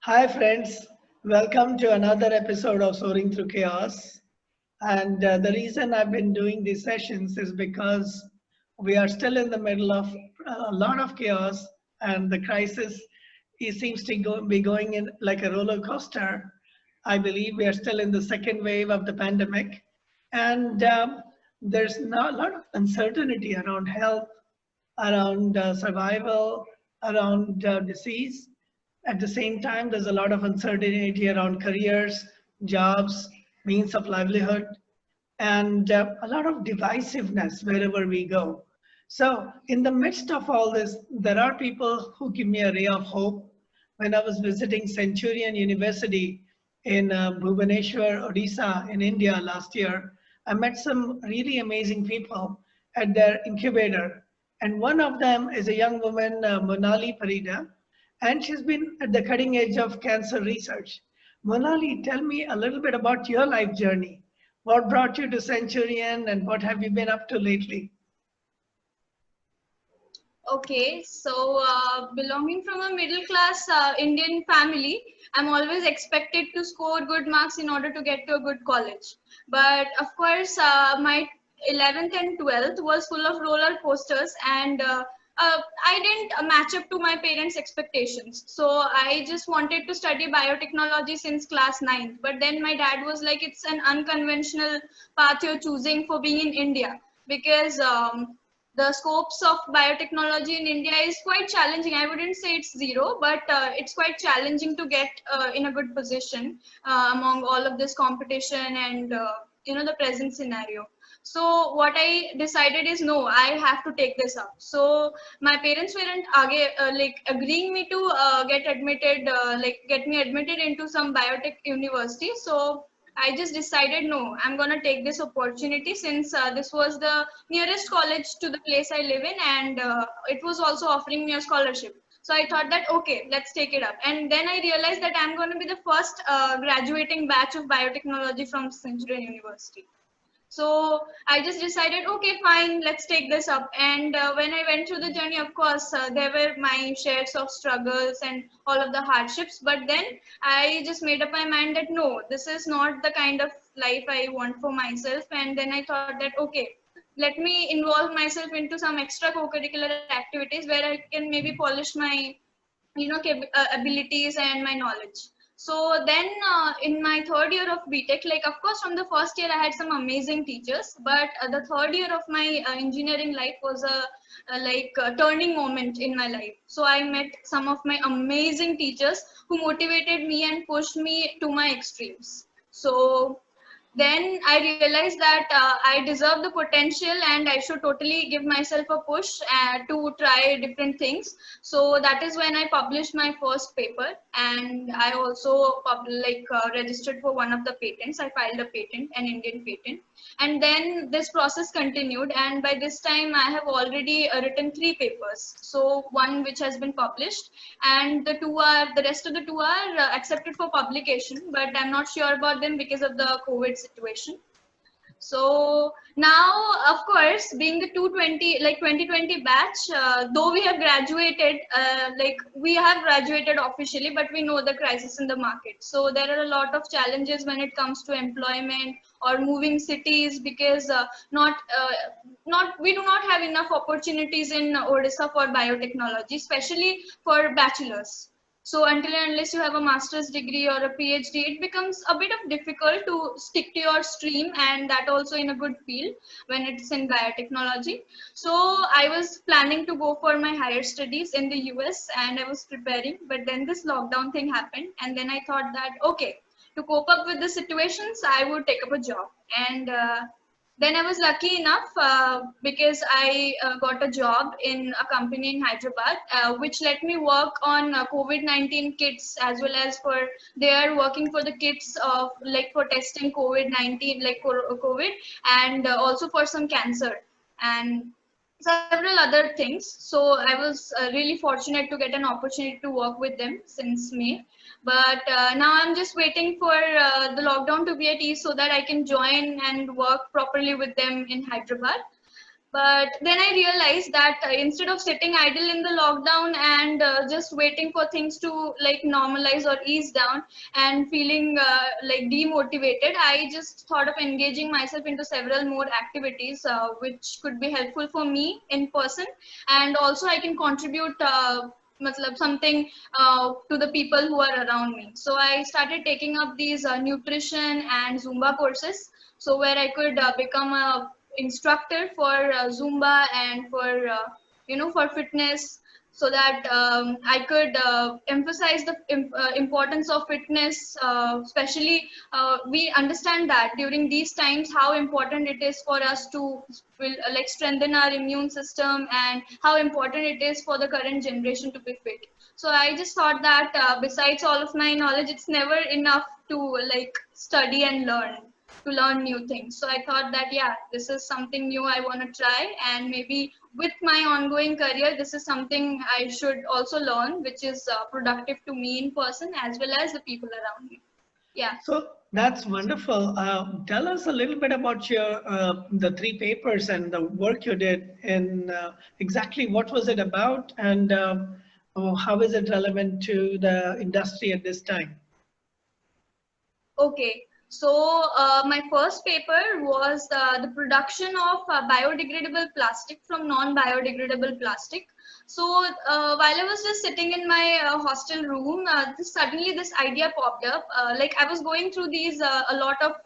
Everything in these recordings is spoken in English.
Hi, friends. Welcome to another episode of Soaring Through Chaos. And the reason I've been doing these sessions is because we are still in the middle of a lot of chaos, and the crisis seems to be going in like a roller coaster. I believe we are still in the second wave of the pandemic, and there's not a lot of uncertainty around health, around survival, around disease. At the same time, there's a lot of uncertainty around careers, jobs, means of livelihood, and a lot of divisiveness wherever we go. So, in the midst of all this, there are people who give me a ray of hope. When I was visiting Centurion University in Bhubaneswar, Odisha, in India last year, I met some really amazing people at their incubator. And one of them is a young woman, Monali Parida, and she's been at the cutting edge of cancer research. Monali, tell me a little bit about your life journey. What brought you to Centurion and what have you been up to lately? Okay, so belonging from a middle class Indian family, I'm always expected to score good marks in order to get to a good college. But of course, my 11th and 12th was full of roller coasters, and I didn't match up to my parents' expectations. So I just wanted to study biotechnology since class 9th. But then my dad was like, it's an unconventional path you're choosing for being in India because the scopes of biotechnology in India is quite challenging. I wouldn't say it's zero, but it's quite challenging to get in a good position among all of this competition and the present scenario. So what I decided is no, I have to take this up. So my parents weren't like agreeing me to get me admitted into some biotech university. So I just decided no, I'm gonna take this opportunity since this was the nearest college to the place I live in, and it was also offering me a scholarship. So I thought that okay, let's take it up. And then I realized that I'm going to be the first graduating batch of biotechnology from Centurion University. So I just decided, okay, fine, let's take this up. And when I went through the journey, of course, there were my shares of struggles and all of the hardships. But then I just made up my mind that no, this is not the kind of life I want for myself. And then I thought that, okay, let me involve myself into some extra co-curricular activities where I can maybe polish my abilities and my knowledge. So then in my third year of BTech, like of course from the first year I had some amazing teachers, but the third year of my engineering life was a turning moment in my life. So I met some of my amazing teachers who motivated me and pushed me to my extremes. So then I realized that I deserve the potential and I should totally give myself a push to try different things. So that is when I published my first paper, and I also registered for one of the patents. I filed a patent, an Indian patent, and then this process continued. And by this time, I have already written 3 papers. So one which has been published, and the rest of the two are accepted for publication, but I'm not sure about them because of the COVID situation. So now, of course, being the 2020 batch, though we have graduated, we have graduated officially, but we know the crisis in the market. So there are a lot of challenges when it comes to employment or moving cities because not we do not have enough opportunities in Odisha for biotechnology, especially for bachelors. So until and unless you have a master's degree or a PhD, it becomes a bit of difficult to stick to your stream, and that also in a good field when it's in biotechnology. So I was planning to go for my higher studies in the US, and I was preparing, but then this lockdown thing happened, and then I thought that okay, to cope up with the situations, I would take up a job. And then I was lucky enough because I got a job in a company in Hyderabad, which let me work on COVID-19 kits, as well as for they are working for the kits of like for testing COVID-19, like for COVID, and also for some cancer and several other things. So I was really fortunate to get an opportunity to work with them since May. But now I'm just waiting for the lockdown to be at ease so that I can join and work properly with them in Hyderabad. But then I realized that instead of sitting idle in the lockdown and just waiting for things to like normalize or ease down and feeling like demotivated, I just thought of engaging myself into several more activities which could be helpful for me in person, and also I can contribute matlab something to the people who are around me. So I started taking up these nutrition and Zumba courses. So where I could become a instructor for Zumba and for for fitness, so that I could emphasize the importance of fitness. Especially, we understand that during these times how important it is for us to like strengthen our immune system, and how important it is for the current generation to be fit. So I just thought that besides all of my knowledge, it's never enough to like study and learn, to learn new things. So I thought that, yeah, this is something new I want to try. And maybe with my ongoing career, this is something I should also learn, which is productive to me in person as well as the people around me. Yeah. So that's wonderful. Tell us a little bit about your the three papers and the work you did, and exactly what was it about, and how is it relevant to the industry at this time? Okay, so my first paper was the production of biodegradable plastic from non-biodegradable plastic. So while I was just sitting in my hostel room, suddenly this idea popped up. Like I was going through these a lot of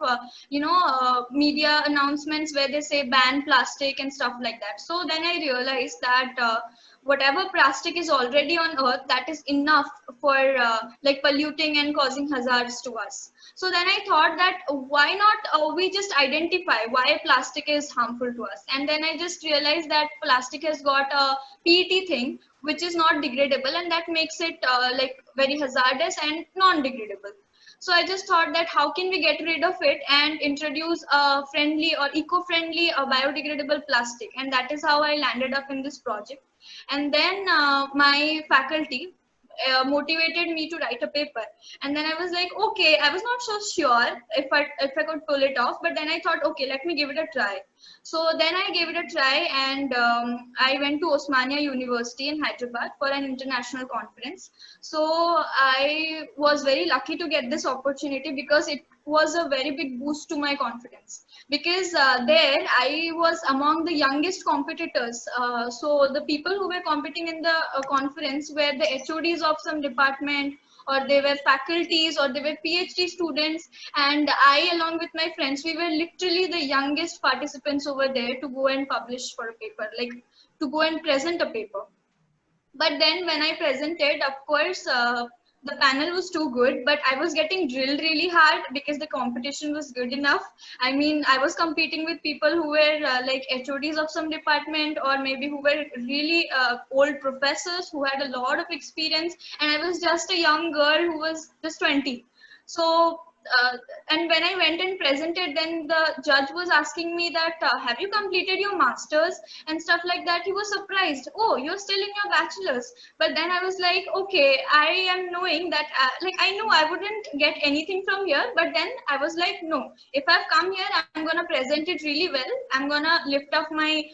media announcements where they say ban plastic and stuff like that. So then I realized that whatever plastic is already on earth, that is enough for like polluting and causing hazards to us. So then I thought that why not we just identify why plastic is harmful to us. And then I just realized that plastic has got a PET thing which is not degradable, and that makes it like very hazardous and non-degradable. So I just thought that how can we get rid of it and introduce a friendly or eco-friendly biodegradable plastic, and that is how I landed up in this project. And then my faculty motivated me to write a paper. And then I was like, okay, I was not so sure if I could pull it off, but then I thought, okay, let me give it a try. So then I gave it a try, and I went to Osmania University in Hyderabad for an international conference. So I was very lucky to get this opportunity because it was a very big boost to my confidence, because there I was among the youngest competitors. So the people who were competing in the conference were the HODs of some department, or they were faculties, or they were PhD students. And I, along with my friends, we were literally the youngest participants over there to go and publish for a paper, like to go and present a paper. But then when I presented, of course, the panel was too good, but I was getting drilled really hard because the competition was good enough. I mean, I was competing with people who were like HODs of some department, or maybe who were really old professors who had a lot of experience, and I was just a young girl who was just 20. So uh, and when I went and presented, then the judge was asking me that, have you completed your masters and stuff like that. He was surprised. Oh, you're still in your bachelor's. But then I was like, okay, I am knowing that, like, I knew I wouldn't get anything from here. But then I was like, no, if I've come here, I'm going to present it really well. I'm going to lift up my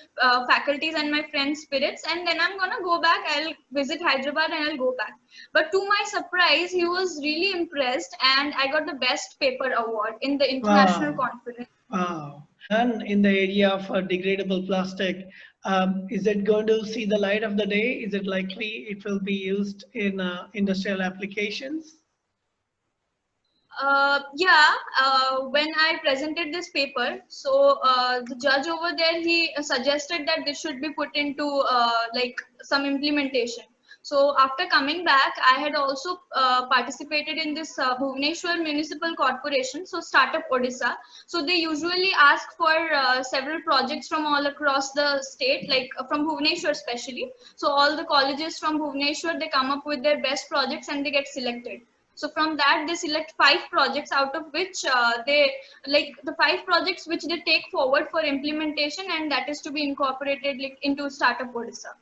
faculties and my friends' spirits. And then I'm going to go back. I'll visit Hyderabad and I'll go back. But to my surprise, he was really impressed, and I got the best paper award in the international Wow, conference. wow. And in the area of degradable plastic, is it going to see the light of the day? Is it likely it will be used in industrial applications? Yeah, when I presented this paper, so the judge over there, he suggested that this should be put into like some implementation. So after coming back, I had also participated in this Bhubaneswar Municipal Corporation, so Startup Odisha. So they usually ask for several projects from all across the state, like from Bhubaneswar especially. So all the colleges from Bhubaneswar, they come up with their best projects and they get selected. So from that, they select 5 projects, out of which they like the 5 projects which they take forward for implementation, and that is to be incorporated like into Startup Odisha.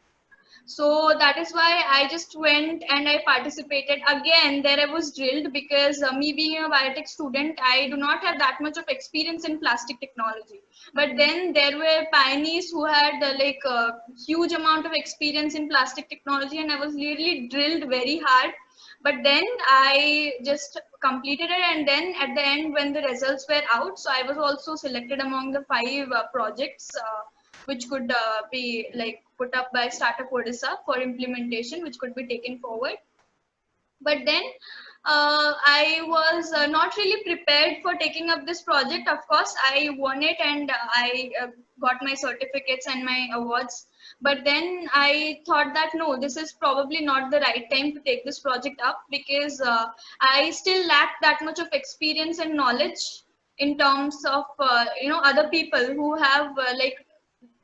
So that is why I just went and I participated. Again, there I was drilled because me being a biotech student, I do not have that much of experience in plastic technology. But then there were pioneers who had like a huge amount of experience in plastic technology, and I was really drilled very hard. But then I just completed it, and then at the end, when the results were out, so I was also selected among the 5 projects. Which could be like put up by Startup Odisha for implementation, which could be taken forward. But then I was not really prepared for taking up this project. Of course, I won it and I got my certificates and my awards. But then I thought that no, this is probably not the right time to take this project up because I still lack that much of experience and knowledge in terms of other people who have like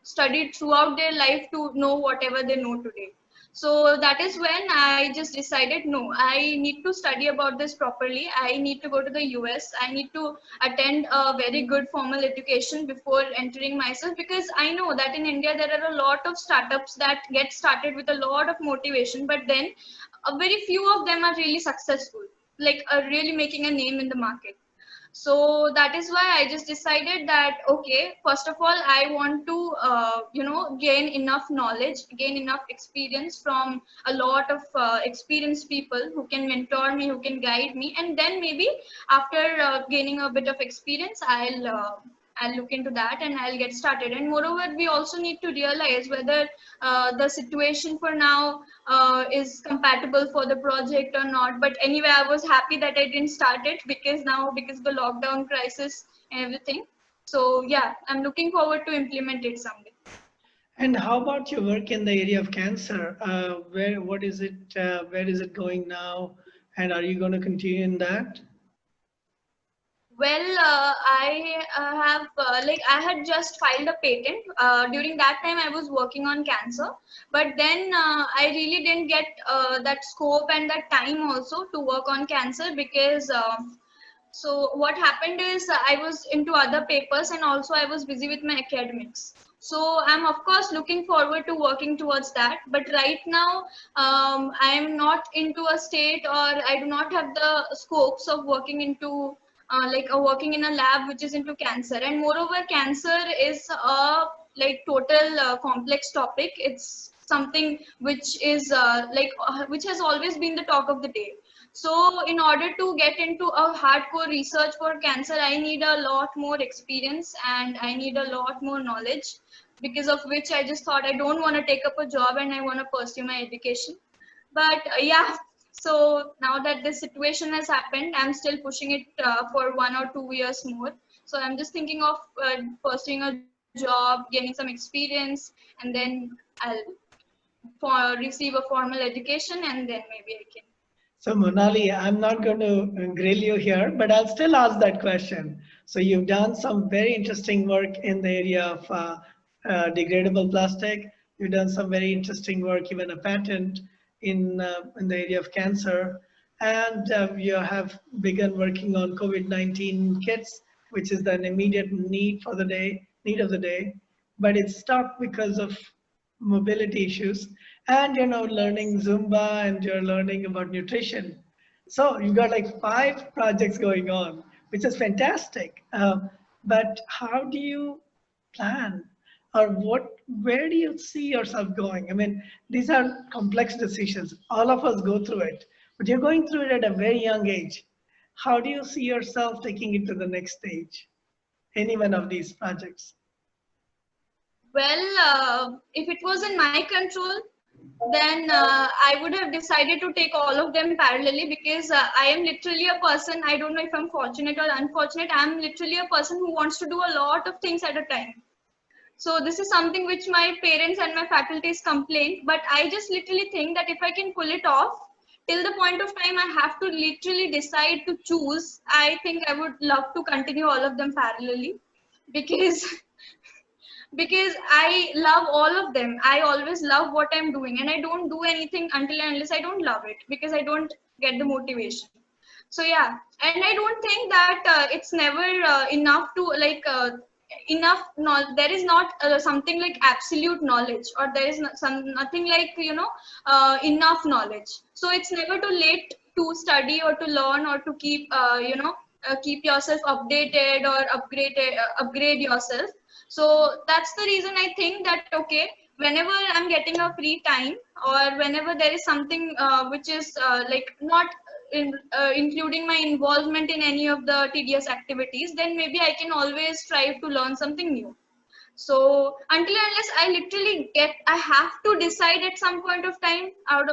studied throughout their life to know whatever they know today. So that is when I just decided, no, I need to study about this properly. I need to go to the US. I need to attend a very good formal education before entering myself, because I know that in India there are a lot of startups that get started with a lot of motivation, but then a very few of them are really successful, like really making a name in the market. So that is why I just decided that okay, first of all I want to gain enough knowledge, gain enough experience from a lot of experienced people who can mentor me, who can guide me, and then maybe after gaining a bit of experience, I'll look into that and I'll get started. And moreover, we also need to realize whether the situation for now is compatible for the project or not. But anyway, I was happy that I didn't start it because of the lockdown crisis and everything. So yeah, I'm looking forward to implement it someday. And how about your work in the area of cancer? What is it? Where is it going now? And are you going to continue in that? Well, I have like I had just filed a patent. During that time, I was working on cancer, but then I really didn't get that scope and that time also to work on cancer because. So what happened is I was into other papers and also I was busy with my academics. So I'm of course looking forward to working towards that. But right now, I am not into a state, or I do not have the scopes of working into working in a lab which is into cancer. And moreover, cancer is a like total complex topic. It's something which is which has always been the talk of the day. So in order to get into a hardcore research for cancer, I need a lot more experience and I need a lot more knowledge, because of which I just thought I don't want to take up a job and I want to pursue my education. But yeah, so now that this situation has happened, I'm still pushing it for 1 or 2 years more. So I'm just thinking of pursuing a job, gaining some experience, and then I'll receive a formal education, and then maybe I can. So Monali, I'm not going to grill you here, but I'll still ask that question. So you've done some very interesting work in the area of degradable plastic. You've done some very interesting work, even a patent in the area of cancer, and you have begun working on COVID-19 kits, which is an immediate need for the day, need of the day. But it's stopped because of mobility issues, and learning Zumba, and you're learning about nutrition. So you got like 5 projects going on, which is fantastic. But how do you plan, or where do you see yourself going? I mean, these are complex decisions. All of us go through it, but you're going through it at a very young age. How do you see yourself taking it to the next stage? Any one of these projects? Well, if it was in my control, then I would have decided to take all of them parallelly, because I am literally a person, I don't know if I'm fortunate or unfortunate, I'm literally a person who wants to do a lot of things at a time. So this is something which my parents and my faculties complain, but I just literally think that if I can pull it off, till the point of time I have to literally decide to choose, I think I would love to continue all of them parallelly, because because I love all of them. I always love what I'm doing, and I don't do anything until and unless I don't love it, because I don't get the motivation. So yeah, and I don't think that it's never enough to enough knowledge. There is not something like absolute knowledge, or there is nothing like, enough knowledge. So it's never too late to study or to learn or to keep keep yourself updated or upgrade yourself. So that's the reason I think that, okay, whenever I'm getting a free time, or whenever there is something which is like not including my involvement in any of the tedious activities, then maybe I can always strive to learn something new. So until and unless I have to decide at some point of time,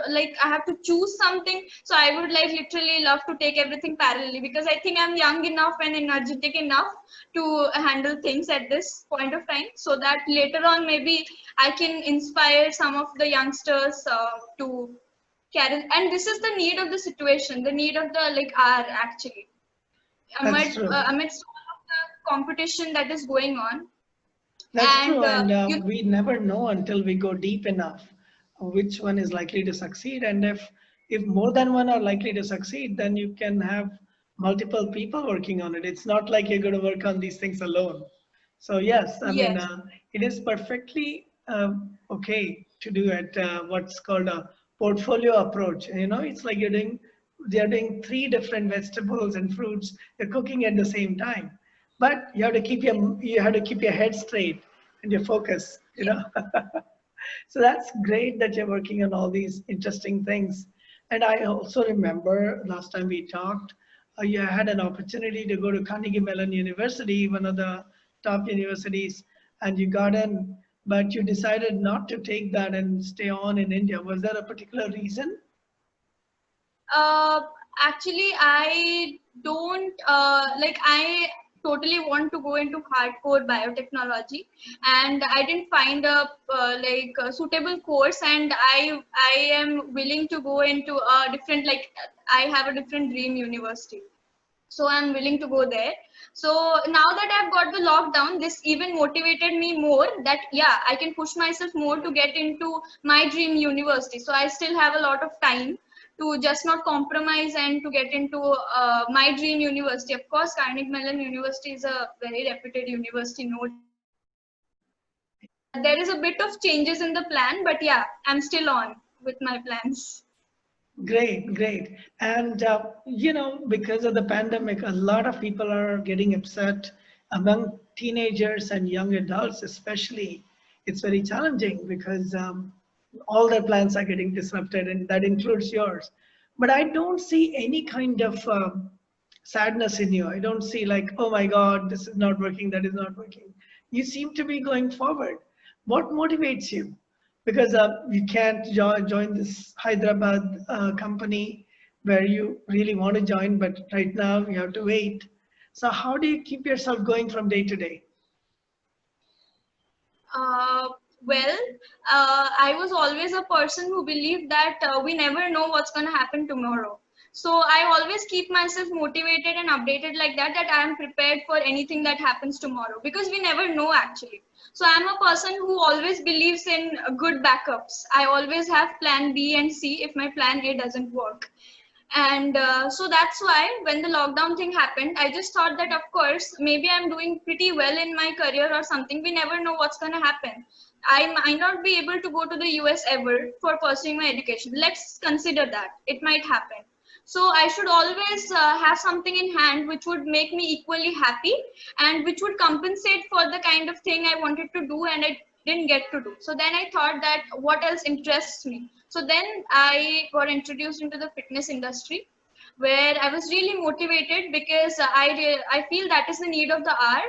like I have to choose something. So I would like literally love to take everything parallelly, because I think I'm young enough and energetic enough to handle things at this point of time, so that later on maybe I can inspire some of the youngsters to carry. And this is the need of the situation, the need of the like hour actually, That's true. amidst all of the competition that is going on. That's true, And and you we never know until we go deep enough which one is likely to succeed. And if more than one are likely to succeed, then you can have multiple people working on it. It's not like you're going to work on these things alone. So yes, I mean, Yes. it is perfectly okay to do it. What's called a portfolio approach. You know, it's like they're doing three different vegetables and fruits. They're cooking at the same time, but you have to keep your head straight and your focus. You know, so that's great that you're working on all these interesting things. And I also remember last time we talked, you had an opportunity to go to Carnegie Mellon University, one of the top universities, and you got in, but you decided not to take that and stay on in India. Was there a particular reason? Uh, Actually, I don't like. I totally want to go into hardcore biotechnology, and I didn't find a suitable course. And I am willing to go into a different, like, I have a different dream university, so I'm willing to go there. So now that I've got the lockdown, this even motivated me more, that yeah, I can push myself more to get into my dream university. So I still have a lot of time to just not compromise and to get into my dream university. Of course, Carnegie Mellon University is a very reputed university, no doubt. There is a bit of changes in the plan, but yeah, I'm still on with my plans. Great, great. And, because of the pandemic, a lot of people are getting upset among teenagers and young adults, especially. It's very challenging because all their plans are getting disrupted, and that includes yours. But I don't see any kind of sadness in you. I don't see like, oh my God, this is not working, that is not working. You seem to be going forward. What motivates you? Because you can't join this Hyderabad company where you really want to join, but right now you have to wait. So how do you keep yourself going from day to day? Uh, well, I was always a person who believed that we never know what's going to happen tomorrow. So I always keep myself motivated and updated like that, that I am prepared for anything that happens tomorrow, because we never know actually. So I'm a person who always believes in good backups. I always have plan B and C if my plan A doesn't work. And so that's why when the lockdown thing happened, I just thought that, of course, maybe I'm doing pretty well in my career or something. We never know what's going to happen. I might not be able to go to the US ever for pursuing my education. Let's consider that. It might happen. So I should always have something in hand which would make me equally happy, and which would compensate for the kind of thing I wanted to do and I didn't get to do. So then I thought that what else interests me. So then I got introduced into the fitness industry, where I was really motivated, because I feel that is the need of the hour.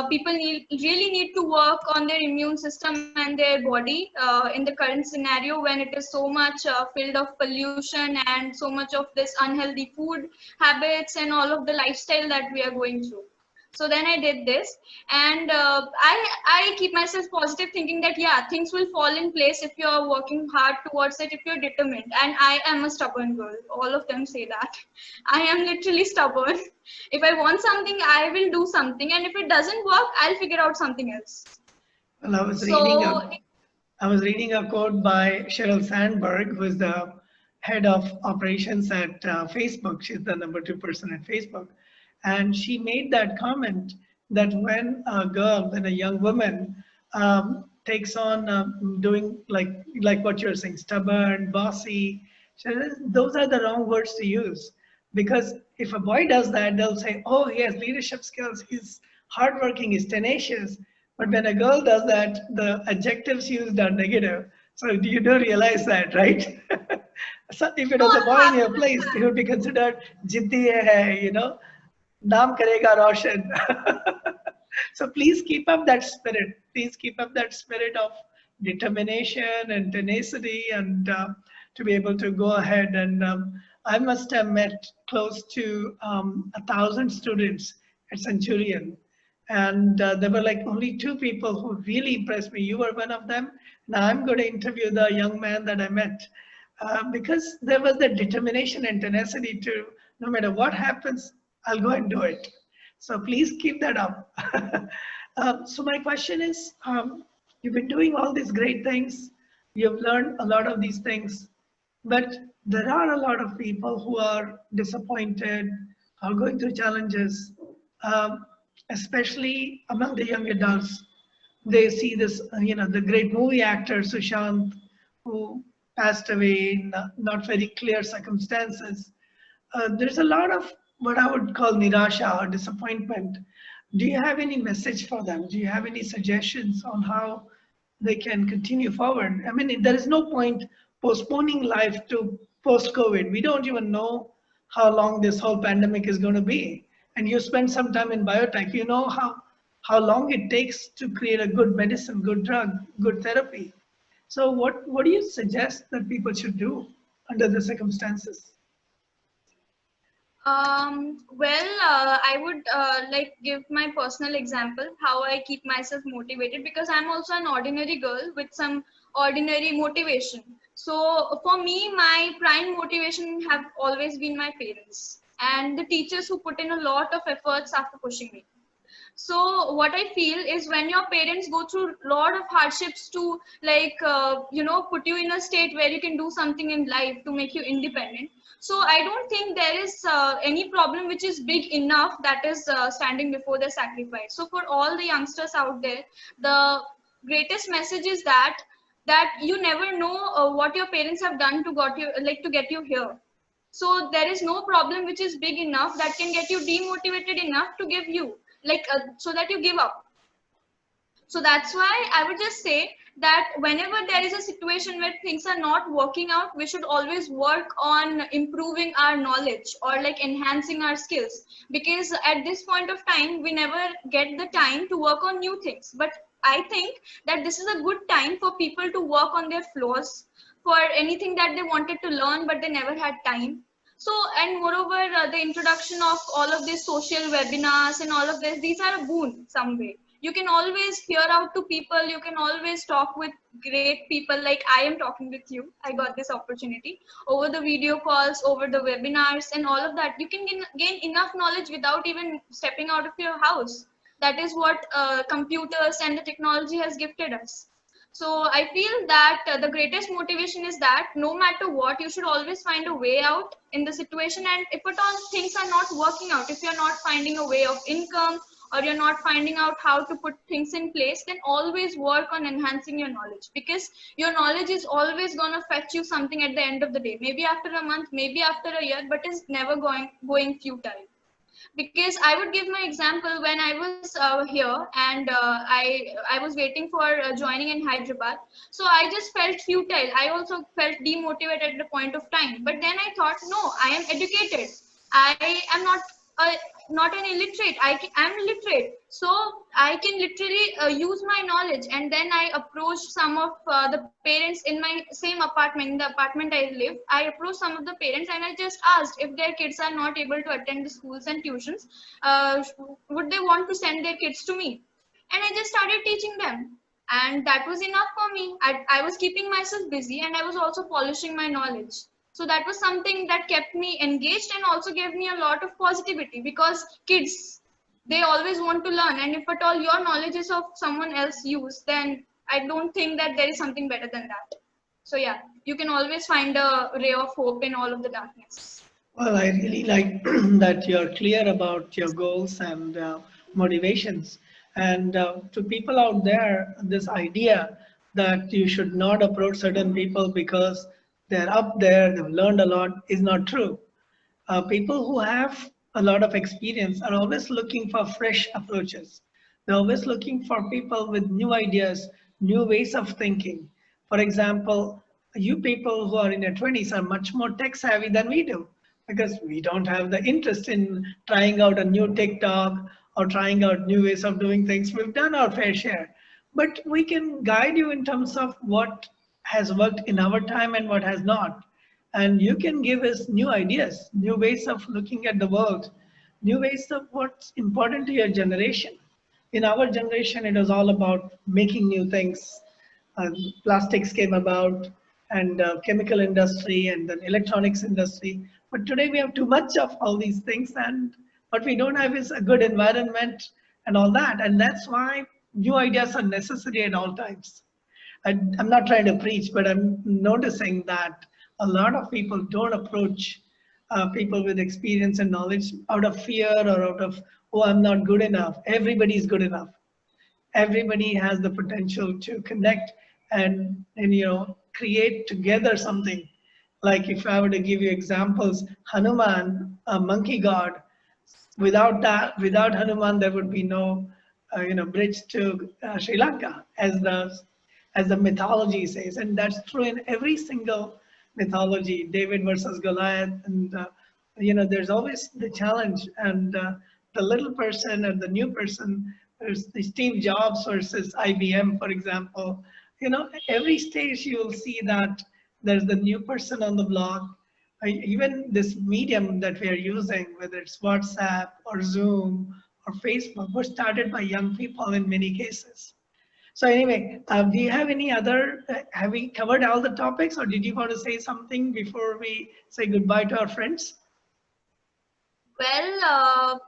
People really need to work on their immune system and their body in the current scenario, when it is so much filled of pollution and so much of this unhealthy food habits and all of the lifestyle that we are going through. So then I did this, and I keep myself positive, thinking that yeah, things will fall in place if you're working hard towards it, if you're determined. And I am a stubborn girl. All of them say that. I am literally stubborn. If I want something, I will do something, and if it doesn't work, I'll figure out something else. Well, So I was reading a quote by Sheryl Sandberg, who is the head of operations at Facebook. She's the number 2 person at Facebook. And she made that comment that when when a young woman takes on doing like what you're saying, stubborn, bossy, those are the wrong words to use. Because if a boy does that, they'll say, oh, he has leadership skills, he's hardworking, he's tenacious. But when a girl does that, the adjectives used are negative. So you do realize that, right? So if it No, was a boy in I'm your happy with place, he that. would be considered jiddi hai, naam karega roshan. So please keep up that spirit. Please keep up that spirit of determination and tenacity, and to be able to go ahead. And I must have met close to 1,000 students at Centurion. And there were like only two people who really impressed me. You were one of them. Now I'm going to interview the young man that I met, because there was the determination and tenacity to, no matter what happens, I'll go and do it. So please keep that up. So my question is, you've been doing all these great things. You've learned a lot of these things, but there are a lot of people who are disappointed, are going through challenges, um, especially among the young adults. They see this, the great movie actor Sushant, who passed away in not very clear circumstances. There's a lot of what I would call nirasha or disappointment. Do you have any message for them? Do you have any suggestions on how they can continue forward? I mean, there is no point postponing life to post-COVID. We don't even know how long this whole pandemic is going to be. And you spend some time in biotech, you know how long it takes to create a good medicine, good drug, good therapy. So what do you suggest that people should do under the circumstances? I would like give my personal example how I keep myself motivated, because I'm also an ordinary girl with some ordinary motivation. So for me, my prime motivation have always been my parents and the teachers who put in a lot of efforts after pushing me. So what I feel is when your parents go through a lot of hardships to put you in a state where you can do something in life to make you independent. So I don't think there is any problem which is big enough that is standing before the sacrifice. So for all the youngsters out there, the greatest message is that you never know what your parents have done to got you like to get you here. So there is no problem which is big enough that can get you demotivated enough to give you so that you give up. So that's why I would just say that whenever there is a situation where things are not working out, we should always work on improving our knowledge or like enhancing our skills, because at this point of time we never get the time to work on new things. But I think that this is a good time for people to work on their flaws, for anything that they wanted to learn but they never had time. So, and moreover, the introduction of all of these social webinars and all of this, these are a boon some way. You can always hear out to people, you can always talk with great people like I am talking with you. I got this opportunity over the video calls, over the webinars and all of that. You can gain enough knowledge without even stepping out of your house. That is what computers and the technology has gifted us. So I feel that the greatest motivation is that no matter what, you should always find a way out in the situation. And if at all things are not working out, if you're not finding a way of income or you're not finding out how to put things in place, then always work on enhancing your knowledge, because your knowledge is always going to fetch you something at the end of the day. Maybe after a month, maybe after a year, but it's never going futile. Because I would give my example when I was here and I was waiting for joining in Hyderabad. So I just felt futile. I also felt demotivated at the point of time. But then I thought, no, I am educated. I am not an illiterate. I'm literate. So I can literally use my knowledge. And then I approached some of the parents in my same apartment, in the apartment I live. I approached some of the parents and I just asked if their kids are not able to attend the schools and tuitions, would they want to send their kids to me? And I just started teaching them. And that was enough for me. I was keeping myself busy and I was also polishing my knowledge. So that was something that kept me engaged and also gave me a lot of positivity, because kids, they always want to learn. And if at all your knowledge is of someone else's use, then I don't think that there is something better than that. So yeah, you can always find a ray of hope in all of the darkness. Well, I really like that you're clear about your goals and motivations. And to people out there, this idea that you should not approach certain people because they're up there, they've learned a lot, is not true. People who have a lot of experience are always looking for fresh approaches. They're always looking for people with new ideas, new ways of thinking. For example, you people who are in your 20s are much more tech savvy than we do because we don't have the interest in trying out a new TikTok or trying out new ways of doing things. We've done our fair share, but we can guide you in terms of what has worked in our time and what has not. And you can give us new ideas, new ways of looking at the world, new ways of what's important to your generation. In our generation, it was all about making new things. Plastics came about, and chemical industry, and then electronics industry. But today we have too much of all these things, and what we don't have is a good environment and all that. And that's why new ideas are necessary at all times. I'm not trying to preach, but I'm noticing that a lot of people don't approach people with experience and knowledge out of fear or out of, oh, I'm not good enough. Everybody is good enough. Everybody has the potential to connect and create together something. Like if I were to give you examples, Hanuman, a monkey god, without Hanuman, there would be no bridge to Sri Lanka, as the mythology says, and that's true in every single mythology. David versus Goliath, and there's always the challenge, and the little person and the new person. There's the Steve Jobs versus IBM, for example. Every stage you will see that there's the new person on the block. Even this medium that we are using, whether it's WhatsApp or Zoom or Facebook, were started by young people in many cases. So anyway, do you have any other, have we covered all the topics, or did you want to say something before we say goodbye to our friends? Well,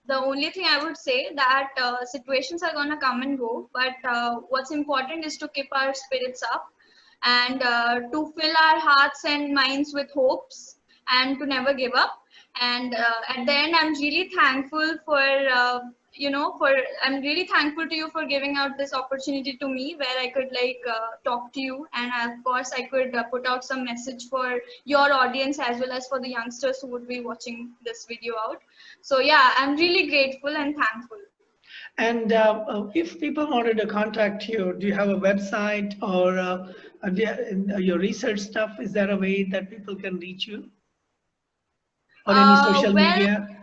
the only thing I would say that situations are gonna come and go, but what's important is to keep our spirits up and to fill our hearts and minds with hopes and to never give up. And at the end, I'm really thankful for I'm really thankful to you for giving out this opportunity to me where I could talk to you, and of course I could put out some message for your audience as well as for the youngsters who would be watching this video out. So yeah, I'm really grateful and thankful. And if people wanted to contact you, do you have a website or your research stuff? Is there a way that people can reach you? Or any social media?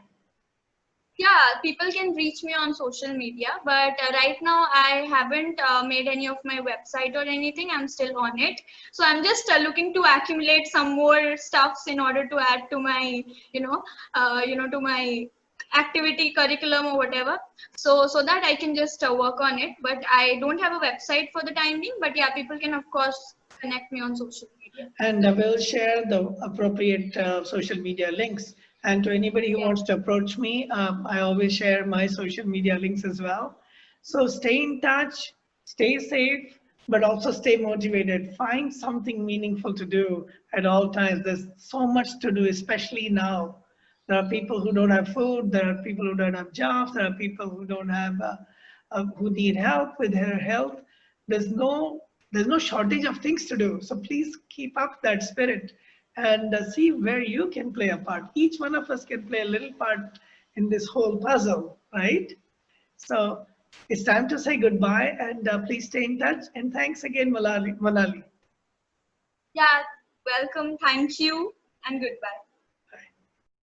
Yeah, people can reach me on social media, but right now I haven't made any of my website or anything. I'm still on it. So I'm just looking to accumulate some more stuffs in order to add to my, to my activity curriculum or whatever. So that I can just work on it. But I don't have a website for the time being, but yeah, people can of course connect me on social media. And we'll share the appropriate social media links. And to anybody who wants to approach me, I always share my social media links as well. So stay in touch, stay safe, but also stay motivated. Find something meaningful to do at all times. There's so much to do, especially now. There are people who don't have food. There are people who don't have jobs. There are people who don't have, who need help with their health. There's no shortage of things to do. So please keep up that spirit and see where you can play a part. Each one of us can play a little part in this whole puzzle, right? So it's time to say goodbye, and please stay in touch. And thanks again, Monali. Yeah, welcome. Thank you and goodbye.